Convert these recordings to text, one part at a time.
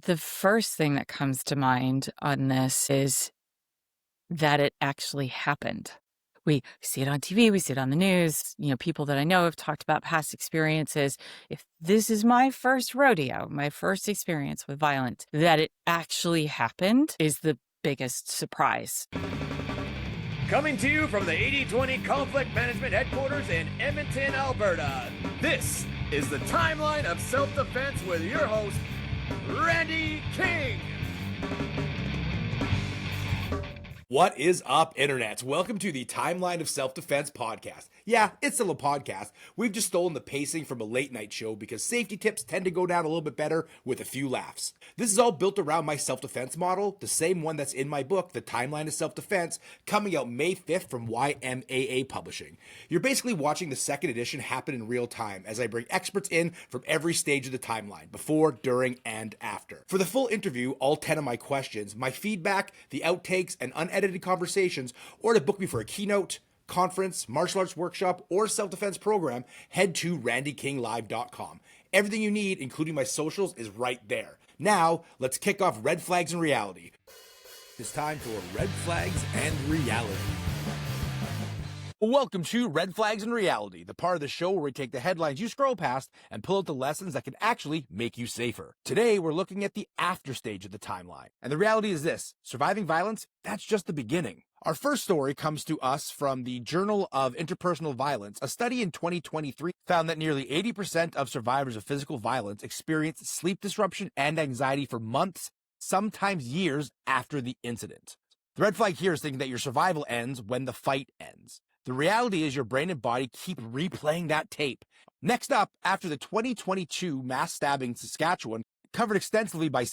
The first thing that comes to mind on this is that it actually happened. We see it on TV, we see it on the news. People that I know have talked about past experiences. If this is my first rodeo, my first experience with violence, that it actually happened is the biggest surprise. Coming to you from the 80/20 Conflict Management Headquarters in Edmonton, Alberta, this is the Timeline of Self-Defense with your host, Randy King. What is up, Internet? Welcome to the Timeline of Self-Defense podcast. Yeah, it's still a podcast. We've just stolen the pacing from a late night show because safety tips tend to go down a little bit better with a few laughs. This is all built around my self-defense model, the same one that's in my book, The Timeline of Self-Defense, coming out May 5th from YMAA Publishing. You're basically watching the second edition happen in real time as I bring experts in from every stage of the timeline, before, during, and after. For the full interview, all 10 of my questions, my feedback, the outtakes, and unedited conversations, or to book me for a keynote, conference, martial arts workshop, or self-defense program, head to randykinglive.com. Everything you need, including my socials, is right there. Now, let's kick off Red Flags and Reality. It's time for Red Flags and Reality. Welcome to Red Flags and Reality, the part of the show where we take the headlines you scroll past and pull out the lessons that can actually make you safer. Today, we're looking at the after stage of the timeline. And the reality is this: surviving violence, that's just the beginning. Our first story comes to us from the Journal of Interpersonal Violence. A study in 2023 found that nearly 80% of survivors of physical violence experience sleep disruption and anxiety for months, sometimes years after the incident. The red flag here is thinking that your survival ends when the fight ends. The reality is your brain and body keep replaying that tape. Next up, after the 2022 mass stabbing in Saskatchewan, covered extensively by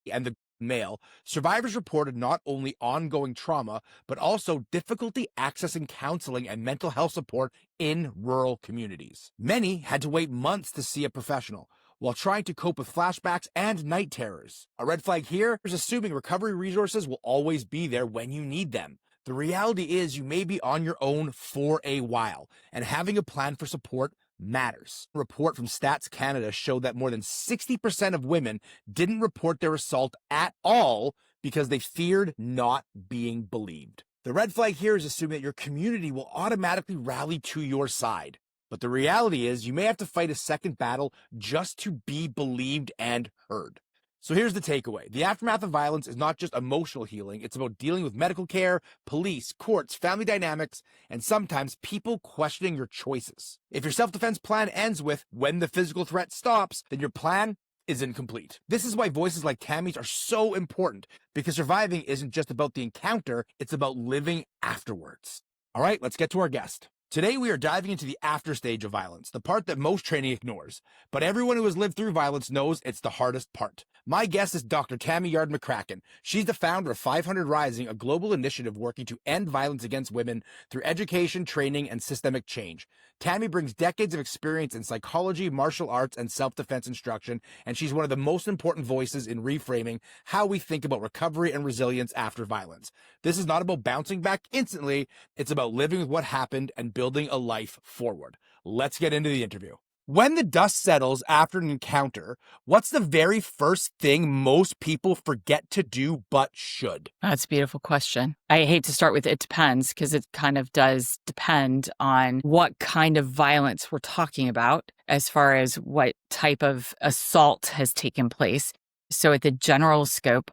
and the Mail, survivors reported not only ongoing trauma, but also difficulty accessing counseling and mental health support in rural communities. Many had to wait months to see a professional, while trying to cope with flashbacks and night terrors. A red flag here is assuming recovery resources will always be there when you need them. The reality is you may be on your own for a while, and having a plan for support matters. A report from Stats Canada showed that more than 60% of women didn't report their assault at all because they feared not being believed. The red flag here is assuming that your community will automatically rally to your side. But the reality is you may have to fight a second battle just to be believed and heard. So here's the takeaway. The aftermath of violence is not just emotional healing. It's about dealing with medical care, police, courts, family dynamics, and sometimes people questioning your choices. If your self-defense plan ends with when the physical threat stops, then your plan is incomplete. This is why voices like Tammy's are so important, because surviving isn't just about the encounter, it's about living afterwards. All right, let's get to our guest. Today, we are diving into the after stage of violence, the part that most training ignores. But everyone who has lived through violence knows it's the hardest part. My guest is Dr. Tammy McCracken. She's the founder of 500 Rising, a global initiative working to end violence against women through education, training, and systemic change. Tammy brings decades of experience in psychology, martial arts, and self-defense instruction, and she's one of the most important voices in reframing how we think about recovery and resilience after violence. This is not about bouncing back instantly. It's about living with what happened and building a life forward. Let's get into the interview. When the dust settles after an encounter, what's the very first thing most people forget to do but should? That's a beautiful question. I hate to start with it depends, because it kind of does depend on what kind of violence we're talking about as far as what type of assault has taken place. So at the general scope,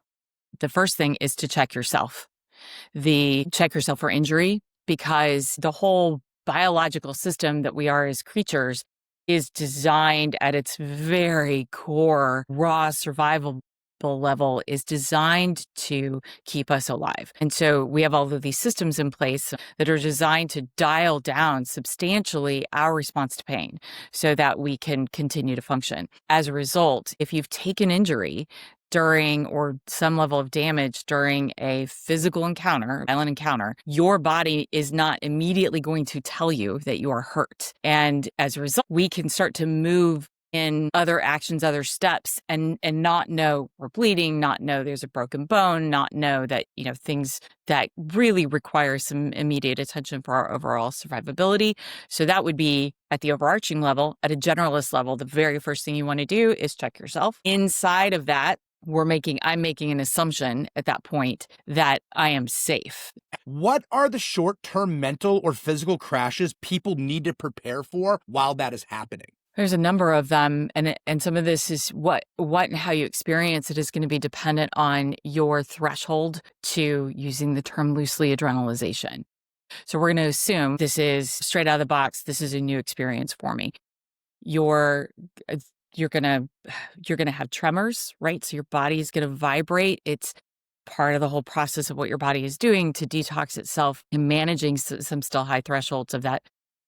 the first thing is to check yourself. Check yourself for injury, because the whole biological system that we are as creatures is designed at its very core, raw survival level, is designed to keep us alive. And so we have all of these systems in place that are designed to dial down substantially our response to pain so that we can continue to function. As a result, if you've taken injury during or some level of damage during a physical encounter, violent encounter, your body is not immediately going to tell you that you are hurt. And as a result, we can start to move in other actions, other steps, and not know we're bleeding, not know there's a broken bone, not know that, things that really require some immediate attention for our overall survivability. So that would be at the overarching level. At a generalist level, the very first thing you want to do is check yourself. Inside of that, I'm making an assumption at that point that I am safe. What are the short-term mental or physical crashes people need to prepare for while that is happening? There's a number of them, and some of this is what and how you experience it is going to be dependent on your threshold to, using the term loosely, adrenalization. So we're going to assume this is straight out of the box. This is a new experience for me. You're gonna have tremors, right? So your body is going to vibrate. It's part of the whole process of what your body is doing to detox itself and managing some still high thresholds of that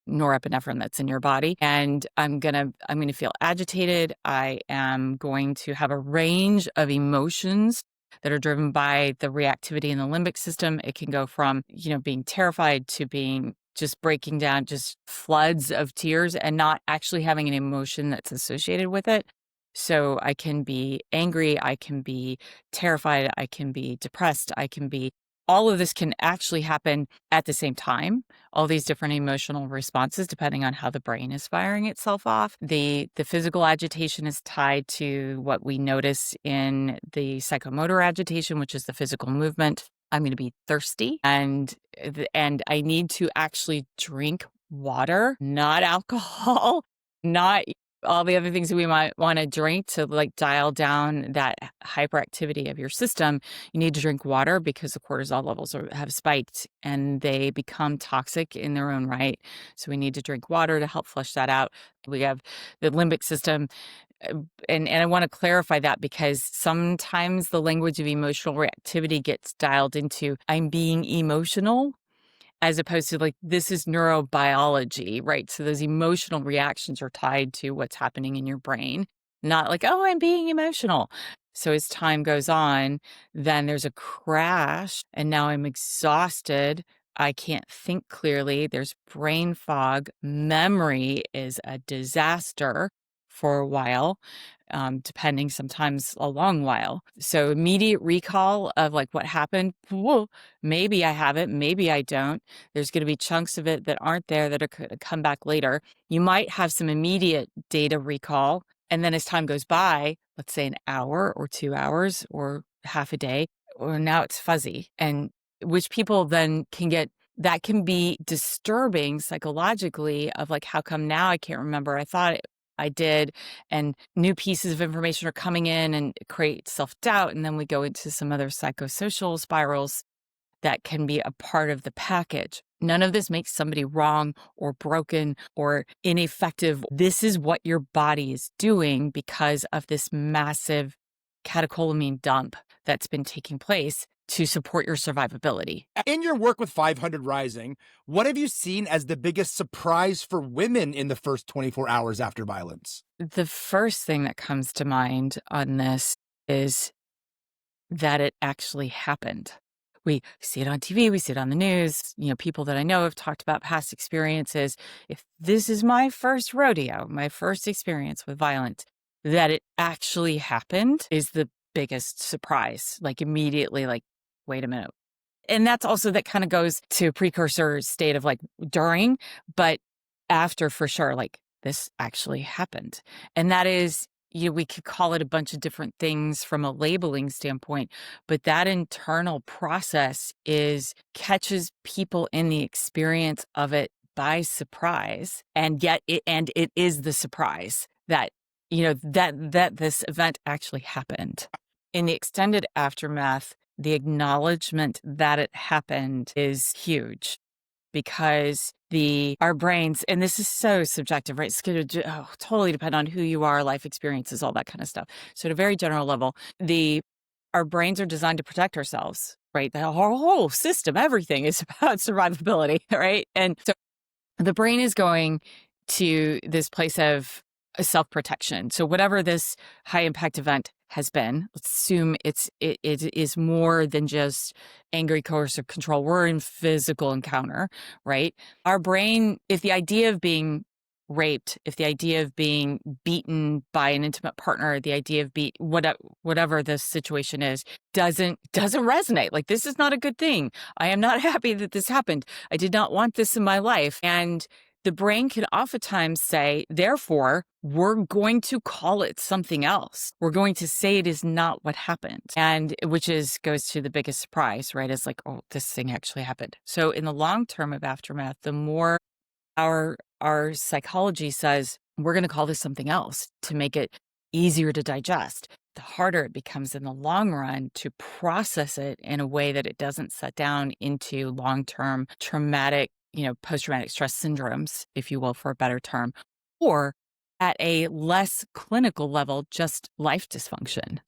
norepinephrine that's in your body. And I'm gonna feel agitated. I am going to have a range of emotions that are driven by the reactivity in the limbic system. It can go from, being terrified to being just breaking down, just floods of tears and not actually having an emotion that's associated with it. So I can be angry, I can be terrified, I can be depressed, all of this can actually happen at the same time. All these different emotional responses, depending on how the brain is firing itself off. The physical agitation is tied to what we notice in the psychomotor agitation, which is the physical movement. I'm going to be thirsty and I need to actually drink water, not alcohol, not all the other things that we might want to drink to dial down that hyperactivity of your system. You need to drink water because the cortisol levels have spiked and they become toxic in their own right. So we need to drink water to help flush that out. We have the limbic system. And I want to clarify that because sometimes the language of emotional reactivity gets dialed into I'm being emotional, as opposed to this is neurobiology, right? So those emotional reactions are tied to what's happening in your brain, not oh, I'm being emotional. So as time goes on, then there's a crash and now I'm exhausted. I can't think clearly. There's brain fog. Memory is a disaster for a while. Depending, sometimes a long while. So immediate recall of what happened. Whoa, maybe I have it, maybe I don't. There's going to be chunks of it that aren't there that are going to come back later. You might have some immediate data recall. And then as time goes by, let's say an hour or 2 hours or half a day, or now it's fuzzy. And which people then that can be disturbing psychologically of how come now I can't remember? I thought I did, and new pieces of information are coming in and create self-doubt. And then we go into some other psychosocial spirals that can be a part of the package. None of this makes somebody wrong or broken or ineffective. This is what your body is doing because of this massive catecholamine dump that's been taking place to support your survivability. In your work with 500 Rising, what have you seen as the biggest surprise for women in the first 24 hours after violence? The first thing that comes to mind on this is that it actually happened. We see it on TV, we see it on the news. People that I know have talked about past experiences. If this is my first rodeo, my first experience with violence, that it actually happened is the biggest surprise. Immediately, wait a minute. And that's also, that kind of goes to precursor state of during, but after for sure, this actually happened. And that is, we could call it a bunch of different things from a labeling standpoint, but that internal process catches people in the experience of it by surprise. And yet it is the surprise that, that this event actually happened. In the extended aftermath, the acknowledgement that it happened is huge because our brains, and this is so subjective, right? It's going to totally depend on who you are, life experiences, all that kind of stuff. So at a very general level, our brains are designed to protect ourselves, right? The whole system, everything is about survivability, right? And so the brain is going to this place of self-protection. So whatever this high impact event has been, let's assume it is more than just angry, coercive control. We're in physical encounter, right? Our brain, if the idea of being raped, if the idea of being beaten by an intimate partner, the idea of whatever the situation is, doesn't resonate. This is not a good thing. I am not happy that this happened. I did not want this in my life. And the brain can oftentimes say, therefore, we're going to call it something else. We're going to say it is not what happened. And which goes to the biggest surprise, right? It's like, oh, this thing actually happened. So in the long term of aftermath, the more our psychology says, we're going to call this something else to make it easier to digest, the harder it becomes in the long run to process it in a way that it doesn't set down into long-term traumatic, post-traumatic stress syndromes, if you will, for a better term, or at a less clinical level, just life dysfunction.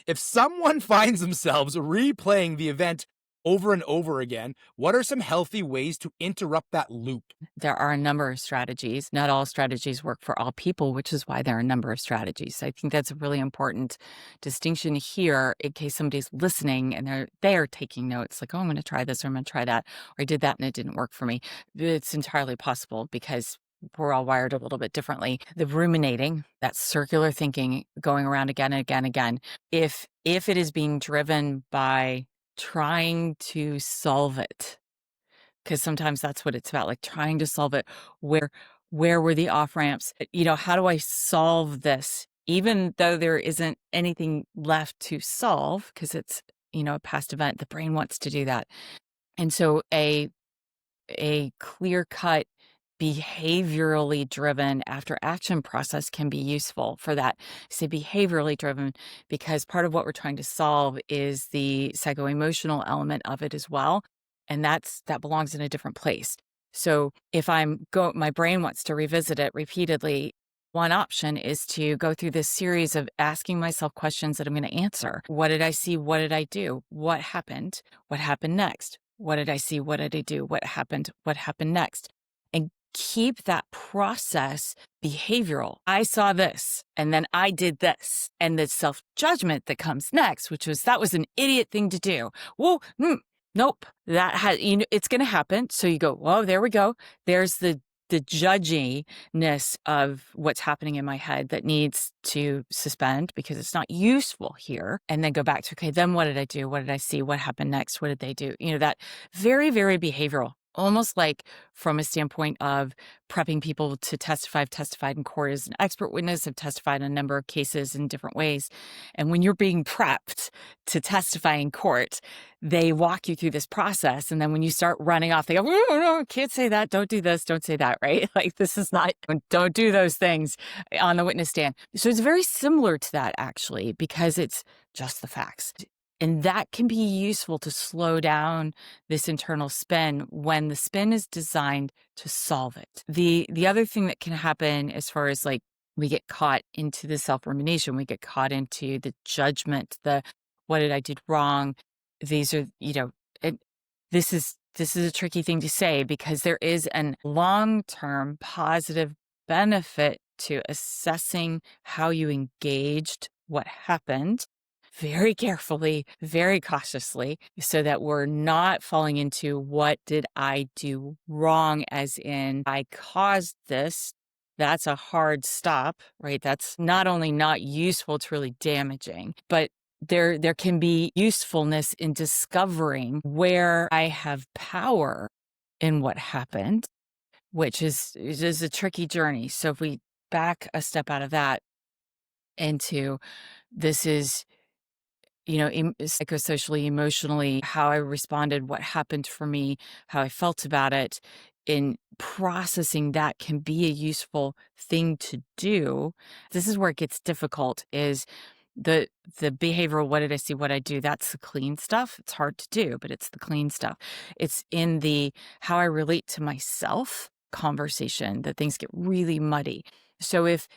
If someone finds themselves replaying the event over and over again, what are some healthy ways to interrupt that loop? There are a number of strategies. Not all strategies work for all people, which is why there are a number of strategies. I think that's a really important distinction here in case somebody's listening and they're taking notes like, oh, I'm going to try this or I'm going to try that, or I did that and it didn't work for me. It's entirely possible because we're all wired a little bit differently. The ruminating, that circular thinking going around again and again and again, if it is being driven by trying to solve it, because sometimes that's what it's about, like trying to solve it. Where were the off ramps? How do I solve this? Even though there isn't anything left to solve, because it's, a past event, the brain wants to do that. And so a clear cut, behaviorally driven after action process can be useful for that. I say behaviorally driven because part of what we're trying to solve is the psycho-emotional element of it as well. And that belongs in a different place. So if my brain wants to revisit it repeatedly, one option is to go through this series of asking myself questions that I'm going to answer. What did I see? What did I do? What happened? What happened next? What did I see? What did I do? What happened? What happened next? And keep that process behavioral. I saw this, and then I did this. And the self-judgment that comes next, that was an idiot thing to do. Well, nope, it's going to happen. So you go, whoa, there we go. There's the judginess of what's happening in my head that needs to suspend because it's not useful here. And then go back to, okay, then what did I do? What did I see? What happened next? What did they do? That very, very behavioral. Almost like from a standpoint of prepping people to testify. I've testified in court as an expert witness. I've testified in a number of cases in different ways. And when you're being prepped to testify in court, they walk you through this process. And then when you start running off, they go, no, can't say that. Don't do this. Don't say that, right? Like this is not, don't do those things on the witness stand. So it's very similar to that actually, because it's just the facts. And that can be useful to slow down this internal spin when the spin is designed to solve it. The other thing that can happen as far as like we get caught into the self-rumination, we get caught into the judgment, the what did I do wrong? These are, this is a tricky thing to say because there is a long-term positive benefit to assessing how you engaged what happened very carefully, very cautiously, so that we're not falling into what did I do wrong, as in I caused this. That's a hard stop, right? That's not only not useful, it's really damaging, but there can be usefulness in discovering where I have power in what happened, which is a tricky journey. So if we back a step out of that into this is, psychosocially, emotionally, how I responded, what happened for me, how I felt about it, in processing that can be a useful thing to do. This is where it gets difficult is the behavioral, what did I see, what I do, that's the clean stuff. It's hard to do, but it's the clean stuff. It's in the how I relate to myself conversation that things get really muddy. So if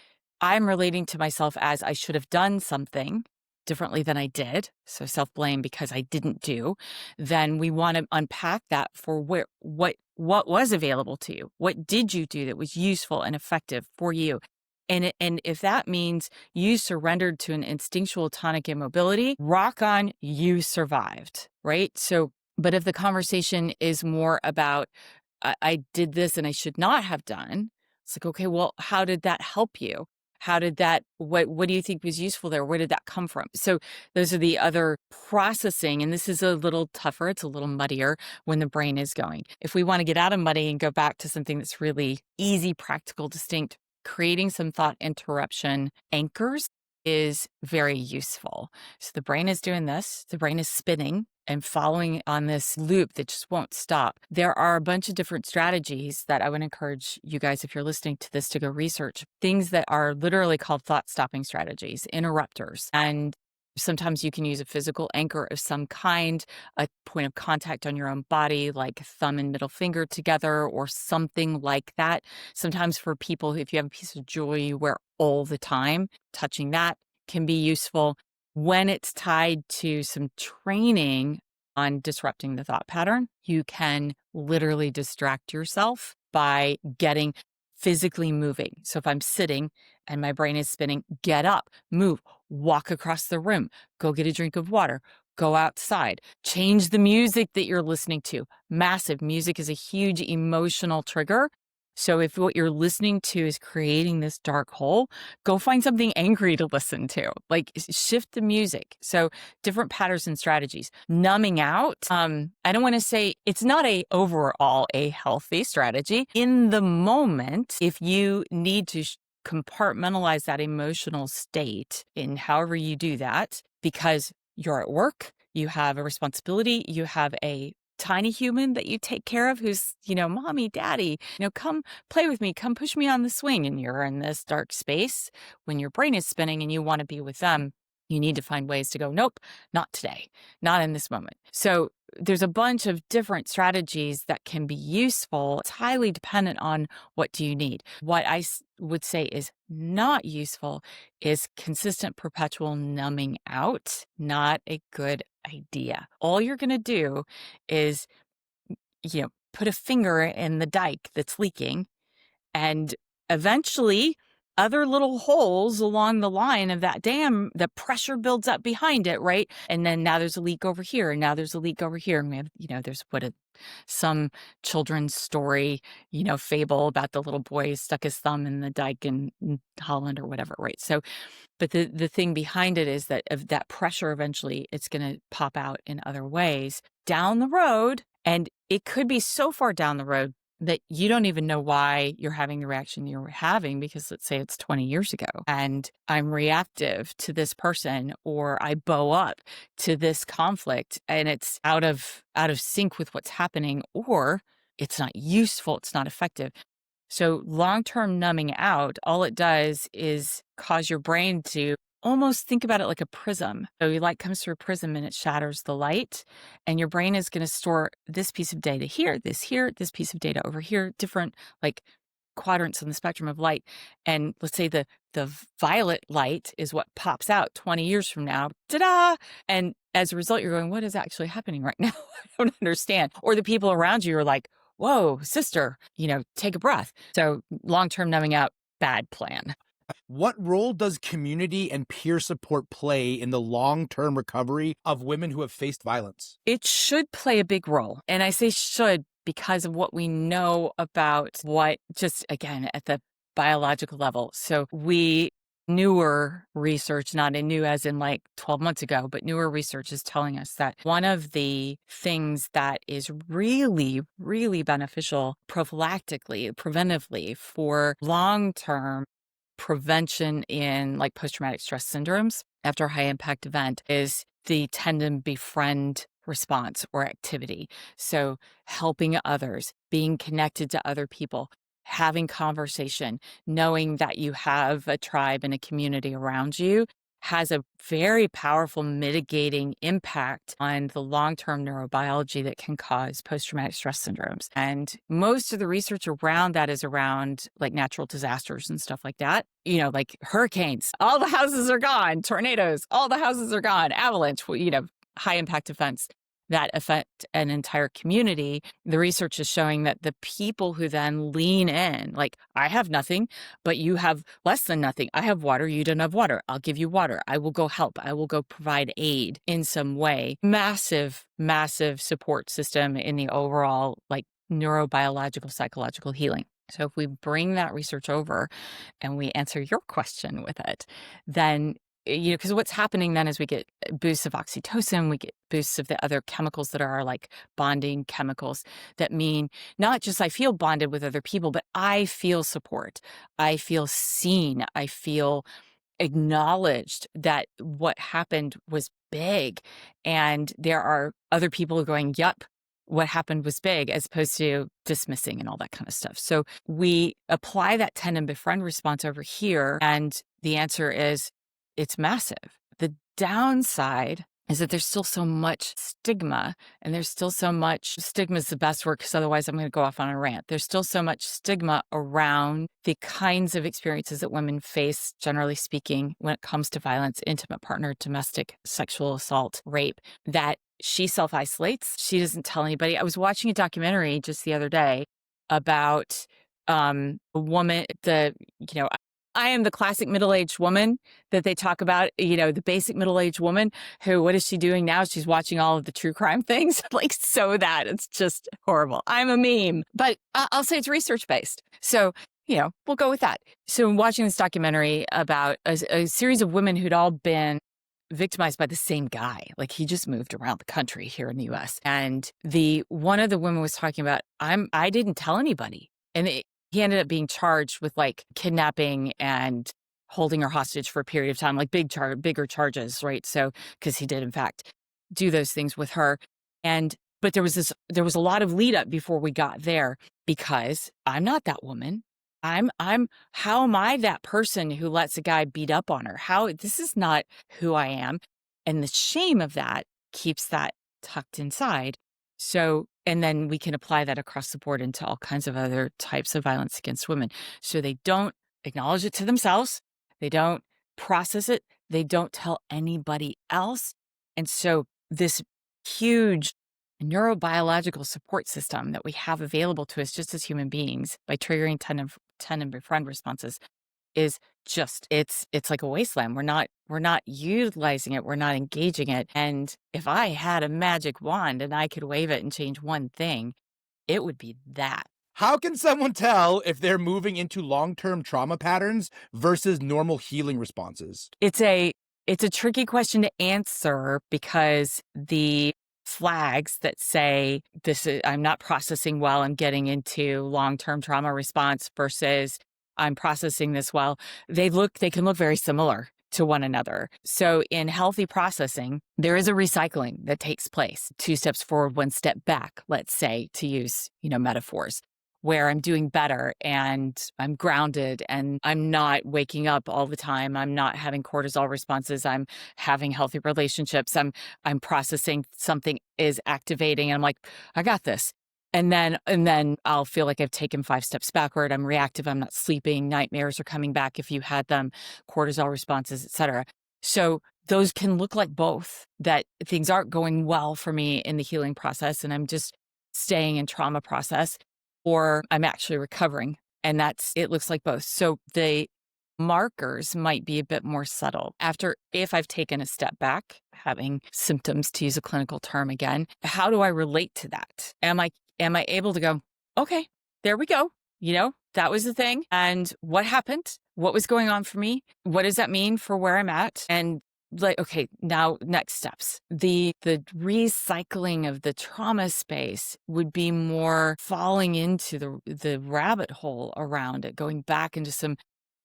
I'm relating to myself as I should have done something differently than I did, so self-blame because I didn't do, then we want to unpack that for what was available to you. What did you do that was useful and effective for you? And if that means you surrendered to an instinctual tonic immobility, rock on, you survived, right? So, but if the conversation is more about, I did this and I should not have done, it's like, okay, well, how did that help you? How did that, what do you think was useful there? Where did that come from? So those are the other processing. And this is a little tougher. It's a little muddier when the brain is going. If we want to get out of muddy and go back to something that's really easy, practical, distinct, creating some thought interruption anchors is very useful. So the brain is doing this, the brain is spinning and following on this loop that just won't stop. There are a bunch of different strategies that I would encourage you guys, if you're listening to this, to go research. Things that are literally called thought stopping strategies, interrupters. And sometimes you can use a physical anchor of some kind, a point of contact on your own body, like thumb and middle finger together or something like that. Sometimes for people, if you have a piece of jewelry you wear all the time, touching that can be useful. When it's tied to some training on disrupting the thought pattern, you can literally distract yourself by getting physically moving. So if I'm sitting and my brain is spinning, get up, move, walk across the room, go get a drink of water, go outside, change the music that you're listening to. Massive. Music is a huge emotional trigger. So if what you're listening to is creating this dark hole, go find something angry to listen to. Like shift the music. So different patterns and strategies. Numbing out. I don't want to say it's not overall a healthy strategy. In the moment, if you need to compartmentalize that emotional state in however you do that, because you're at work, you have a responsibility, you have a tiny human that you take care of who's, mommy, daddy, come play with me, come push me on the swing. And you're in this dark space when your brain is spinning and you want to be with them. You need to find ways to go, nope, not today, not in this moment. So there's a bunch of different strategies that can be useful. It's highly dependent on what do you need. What I would say is not useful is consistent perpetual numbing out. Not a good idea. All you're going to do is, put a finger in the dike that's leaking, and eventually other little holes along the line of that dam, the pressure builds up behind it, right? And then now there's a leak over here, and now there's a leak over here. And we have, there's some children's story, fable about the little boy stuck his thumb in the dike in Holland or whatever, right? So, but the thing behind it is that of that pressure, eventually it's going to pop out in other ways down the road. And it could be so far down the road that you don't even know why you're having the reaction you're having, because let's say it's 20 years ago and I'm reactive to this person, or I bow up to this conflict and it's out of sync with what's happening, or it's not useful, it's not effective. So long-term numbing out, all it does is cause your brain to almost think about it like a prism. So your light comes through a prism and it shatters the light, and your brain is going to store this piece of data here, this piece of data over here, different like quadrants on the spectrum of light. And let's say the violet light is what pops out 20 years from now. Ta-da! And as a result, you're going, what is actually happening right now? I don't understand. Or the people around you are like, whoa, sister, take a breath. So long-term numbing out, bad plan. What role does community and peer support play in the long-term recovery of women who have faced violence? It should play a big role. And I say should because of what we know about what, just again, at the biological level. So newer research, not new as in like 12 months ago, but newer research is telling us that one of the things that is really, really beneficial prophylactically, preventively for long-term prevention in like post-traumatic stress syndromes after a high impact event is the tend to befriend response or activity. So helping others, being connected to other people, having conversation, knowing that you have a tribe and a community around you has a very powerful mitigating impact on the long-term neurobiology that can cause post-traumatic stress syndromes. And most of the research around that is around like natural disasters and stuff like that. Like hurricanes, all the houses are gone, tornadoes, all the houses are gone, avalanche, high impact events that affect an entire community. The research is showing that the people who then lean in, like, I have nothing, but you have less than nothing. I have water, you don't have water. I'll give you water. I will go help. I will go provide aid in some way. Massive, massive support system in the overall, like, neurobiological, psychological healing. So if we bring that research over and we answer your question with it, then, because what's happening then is we get boosts of oxytocin, we get boosts of the other chemicals that are like bonding chemicals that mean not just I feel bonded with other people, but I feel support. I feel seen. I feel acknowledged that what happened was big. And there are other people going, yep, what happened was big, as opposed to dismissing and all that kind of stuff. So we apply that tend and befriend response over here. And the answer is it's massive. The downside is that there's still so much stigma, and there's still so much stigma is the best word, because otherwise I'm going to go off on a rant. There's still so much stigma around the kinds of experiences that women face, generally speaking, when it comes to violence, intimate partner, domestic sexual assault, rape, that she self-isolates. She doesn't tell anybody. I was watching a documentary just the other day about a woman, I am the classic middle-aged woman that they talk about, the basic middle-aged woman who, what is she doing now? She's watching all of the true crime things, that it's just horrible. I'm a meme, but I'll say it's research-based. So, we'll go with that. So I'm watching this documentary about a series of women who'd all been victimized by the same guy. Like, he just moved around the country here in the US. And one of the women was talking about, I didn't tell anybody. And he ended up being charged with like kidnapping and holding her hostage for a period of time, like bigger charges, right? So, because he did in fact do those things with her. But there was a lot of lead up before we got there, because I'm not that woman. How am I that person who lets a guy beat up on her? This is not who I am. And the shame of that keeps that tucked inside. So, and then we can apply that across the board into all kinds of other types of violence against women. So they don't acknowledge it to themselves. They don't process it. They don't tell anybody else. And so this huge neurobiological support system that we have available to us just as human beings by triggering tend and befriend responses is just, it's like a wasteland. We're not utilizing it. We're not engaging it. And if I had a magic wand and I could wave it and change one thing, it would be that. How can someone tell if they're moving into long-term trauma patterns versus normal healing responses? It's a tricky question to answer, because the flags that say I'm not processing well, I'm getting into long-term trauma response, versus I'm processing this well, they can look very similar to one another. So in healthy processing, there is a recycling that takes place. 2 steps forward, 1 step back, let's say, to use, metaphors, where I'm doing better and I'm grounded and I'm not waking up all the time. I'm not having cortisol responses. I'm having healthy relationships. I'm processing something is activating. And I'm like, I got this. And then I'll feel like I've taken 5 steps backward. I'm reactive. I'm not sleeping. Nightmares are coming back if you had them, cortisol responses, etc. So those can look like both, that things aren't going well for me in the healing process and I'm just staying in trauma process, or I'm actually recovering. And it looks like both. So the markers might be a bit more subtle. If I've taken a step back, having symptoms, to use a clinical term again, how do I relate to that? Am I able to go, okay, there we go. That was the thing. And what happened? What was going on for me? What does that mean for where I'm at? And okay, now next steps. The recycling of the trauma space would be more falling into the rabbit hole around it, going back into some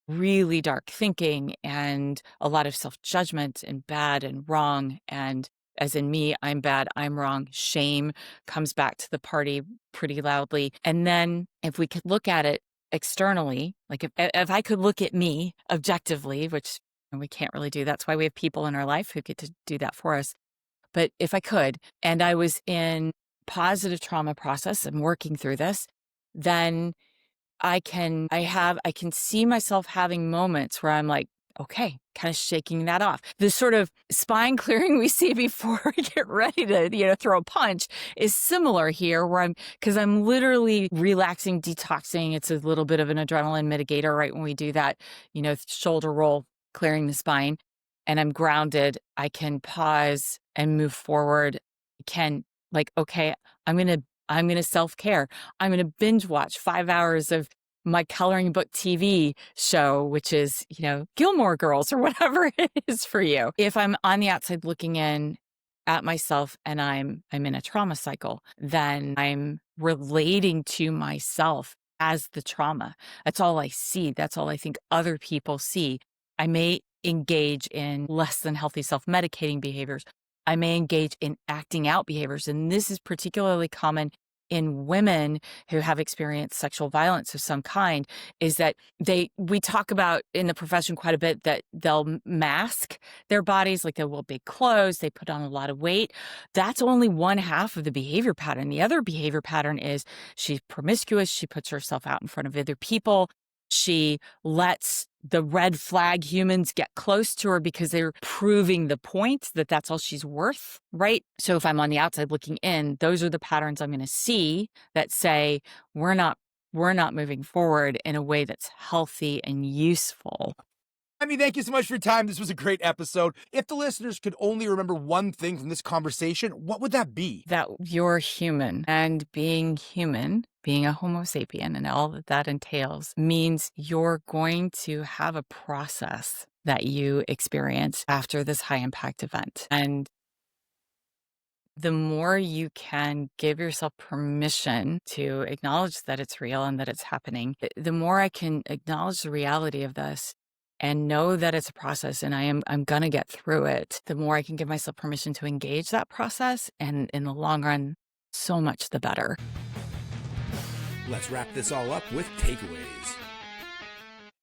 really dark thinking and a lot of self-judgment and bad and wrong. And as in me, I'm bad, I'm wrong. Shame comes back to the party pretty loudly. And then if we could look at it externally, like if I could look at me objectively, which we can't really do, that's why we have people in our life who get to do that for us. But if I could, and I was in positive trauma process and working through this, then I can see myself having moments where I'm like, okay, kind of shaking that off. The sort of spine clearing we see before we get ready to, throw a punch is similar here, where because I'm literally relaxing, detoxing. It's a little bit of an adrenaline mitigator right when we do that, shoulder roll, clearing the spine, and I'm grounded. I can pause and move forward. I can okay, I'm going to self-care. I'm going to binge watch 5 hours of my coloring book TV show, which is, Gilmore Girls or whatever it is for you. If I'm on the outside looking in at myself and I'm in a trauma cycle, then I'm relating to myself as the trauma. That's all I see. That's all I think other people see. I may engage in less than healthy self-medicating behaviors. I may engage in acting out behaviors. And this is particularly common in women who have experienced sexual violence of some kind, is that we talk about in the profession quite a bit that they'll mask their bodies, like they will big clothes, they put on a lot of weight. That's only one half of the behavior pattern. The other behavior pattern is she's promiscuous, she puts herself out in front of other people, she lets the red flag humans get close to her because they're proving the point that that's all she's worth, right? So if I'm on the outside looking in, those are the patterns I'm going to see that say we're not moving forward in a way that's healthy and useful. Thank you so much for your time. This was a great episode. If the listeners could only remember one thing from this conversation, what would that be? That you're human, and being human, being a Homo sapien and all that entails, means you're going to have a process that you experience after this high impact event. And the more you can give yourself permission to acknowledge that it's real and that it's happening, the more I can acknowledge the reality of this and know that it's a process and I'm going to get through it, the more I can give myself permission to engage that process. And in the long run, so much the better. Let's wrap this all up with takeaways.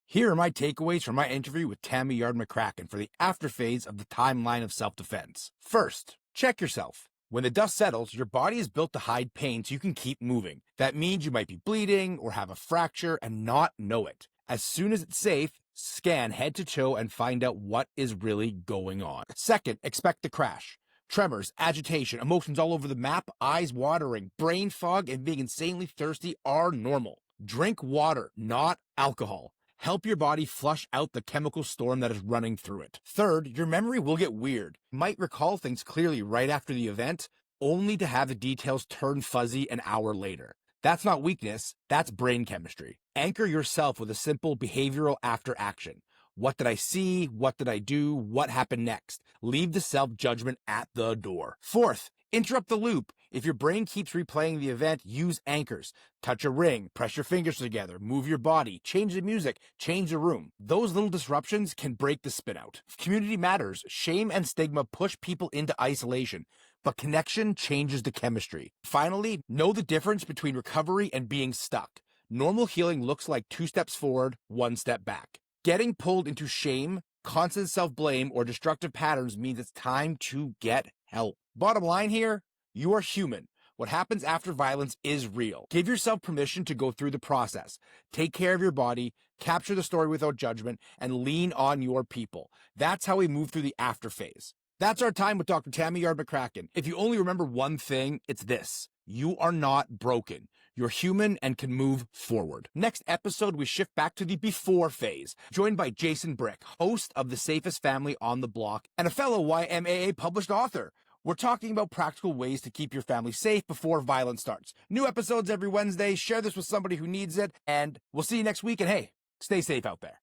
Here are my takeaways from my interview with Tammy McCracken for the after phase of the timeline of self-defense. First, check yourself. When the dust settles, your body is built to hide pain so you can keep moving. That means you might be bleeding or have a fracture and not know it. As soon as it's safe, scan head to toe and find out what is really going on. Second, expect the crash. Tremors, agitation, emotions all over the map, eyes watering, brain fog, and being insanely thirsty are normal. Drink water, not alcohol. Help your body flush out the chemical storm that is running through it. Third, your memory will get weird. You might recall things clearly right after the event, only to have the details turn fuzzy an hour later. That's not weakness, that's brain chemistry. Anchor yourself with a simple behavioral after action. What did I see? What did I do? What happened next? Leave the self-judgment at the door. Fourth, interrupt the loop. If your brain keeps replaying the event, use anchors. Touch a ring, press your fingers together, move your body, change the music, change the room. Those little disruptions can break the spin out. Community matters. Shame and stigma push people into isolation, but connection changes the chemistry. Finally, know the difference between recovery and being stuck. Normal healing looks like 2 steps forward, 1 step back. Getting pulled into shame, constant self-blame, or destructive patterns means it's time to get help. Bottom line here, you are human. What happens after violence is real. Give yourself permission to go through the process. Take care of your body, capture the story without judgment, and lean on your people. That's how we move through the after phase. That's our time with Dr. Tammy McCracken. If you only remember one thing, it's this. You are not broken. You're human and can move forward. Next episode, we shift back to the before phase, joined by Jason Brick, host of The Safest Family on the Block and a fellow YMAA published author. We're talking about practical ways to keep your family safe before violence starts. New episodes every Wednesday. Share this with somebody who needs it, and we'll see you next week. And hey, stay safe out there.